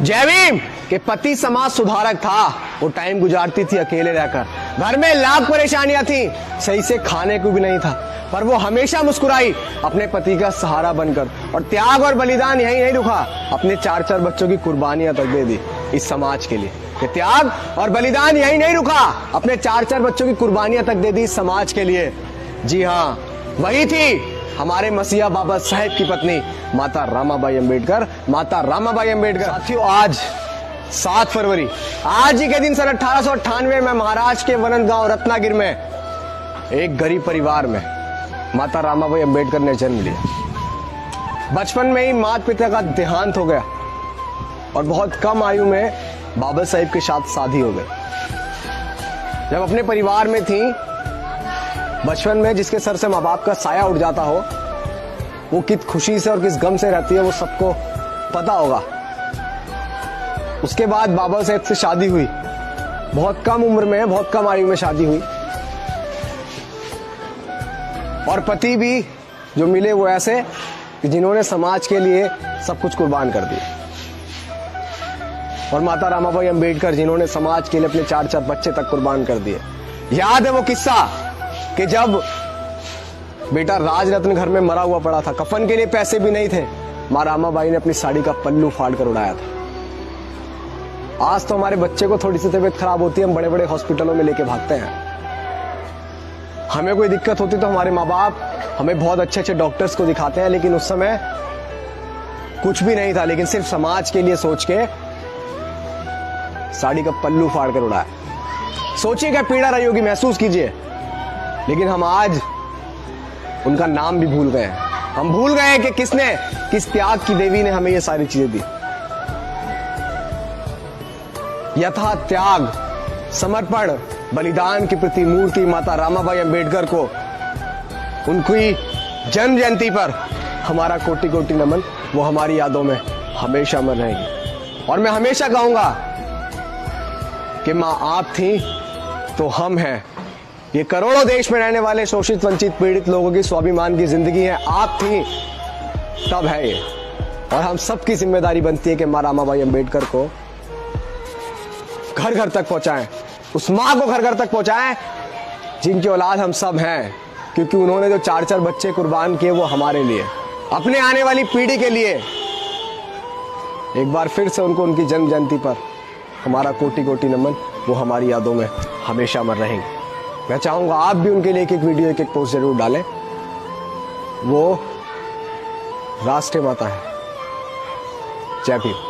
जय भीम के पति समाज सुधारक था। वो टाइम गुजारती थी अकेले रहकर, घर में लाख परेशानियां थी, सही से खाने को भी नहीं था, पर वो हमेशा मुस्कुराई अपने पति का सहारा बनकर। और त्याग और बलिदान यही नहीं रुका, अपने 4-4 बच्चों की कुर्बानियां तक दे दी इस समाज के लिए। ये त्याग और बलिदान यही नहीं रुका, अपने 4-4 बच्चों की कुर्बानियां तक दे दी इस समाज के लिए। जी हाँ, वही थी हमारे मसीहा बाबा साहेब की पत्नी माता रामाबाई अंबेडकर। माता रामाबाई अंबेडकर। साथियों, आज 7 फरवरी, आज ही के दिन सन 1898 में महाराष्ट्र के वनंत गांव रत्नागिर में एक गरीब परिवार में माता रामाबाई अंबेडकर ने जन्म लिया। बचपन में ही माता पिता का देहांत हो गया और बहुत कम आयु में बाबा साहेब के साथ शादी हो गई। जब अपने परिवार में थी, बचपन में जिसके सर से माँ बाप का साया उड़ जाता हो, वो किस खुशी से और किस गम से रहती है वो सबको पता होगा। उसके बाद बाबा साहेब से शादी हुई, बहुत कम उम्र में, बहुत कम आयु में शादी हुई, और पति भी जो मिले वो ऐसे कि जिन्होंने समाज के लिए सब कुछ कुर्बान कर दिया। और माता रामाबाई अंबेडकर जिन्होंने समाज के लिए अपने 4-4 बच्चे तक कुर्बान कर दिए। याद है वो किस्सा कि जब बेटा राजरत्न घर में मरा हुआ पड़ा था, कफन के लिए पैसे भी नहीं थे, मां रामाबाई ने अपनी साड़ी का पल्लू फाड़ कर उड़ाया था। आज तो हमारे बच्चे को थोड़ी सी तबीयत खराब होती है, हम बड़े बड़े हॉस्पिटलों में लेके भागते हैं। हमें कोई दिक्कत होती तो हमारे माँ बाप हमें बहुत अच्छे अच्छे डॉक्टर्स को दिखाते हैं, लेकिन उस समय कुछ भी नहीं था, लेकिन सिर्फ समाज के लिए सोच के साड़ी का पल्लू फाड़ कर उड़ाया। सोचिए क्या पीड़ा रही होगी, महसूस कीजिए। लेकिन हम आज उनका नाम भी भूल गए हैं। हम भूल गए हैं कि किस त्याग की देवी ने हमें ये सारी चीजें दी। यथा त्याग, समर्पण, बलिदान के प्रति मूर्ति माता रामाबाई अंबेडकर को उनकी जन्म जयंती पर हमारा कोटि कोटि नमन। वो हमारी यादों में हमेशा अमर रहेगी। और मैं हमेशा कहूंगा कि मां आप थी तो हम हैं। ये करोड़ों देश में रहने वाले शोषित, वंचित, पीड़ित लोगों की स्वाभिमान की जिंदगी है। आप थी तब है ये। और हम सबकी जिम्मेदारी बनती है कि मां रामाबाई अंबेडकर को घर घर तक पहुंचाएं, उस मां को घर घर तक पहुंचाएं जिनकी औलाद हम सब हैं। क्योंकि उन्होंने जो 4-4 बच्चे कुर्बान किए वो हमारे लिए, अपने आने वाली पीढ़ी के लिए। एक बार फिर से उनको उनकी जन्म जयंती पर हमारा कोटि कोटि नमन। वो हमारी यादों में हमेशा अमर रहेंगे। मैं चाहूंगा आप भी उनके लिए एक वीडियो, एक पोस्ट जरूर डालें। वो राष्ट्रीय माता है। जय भीम।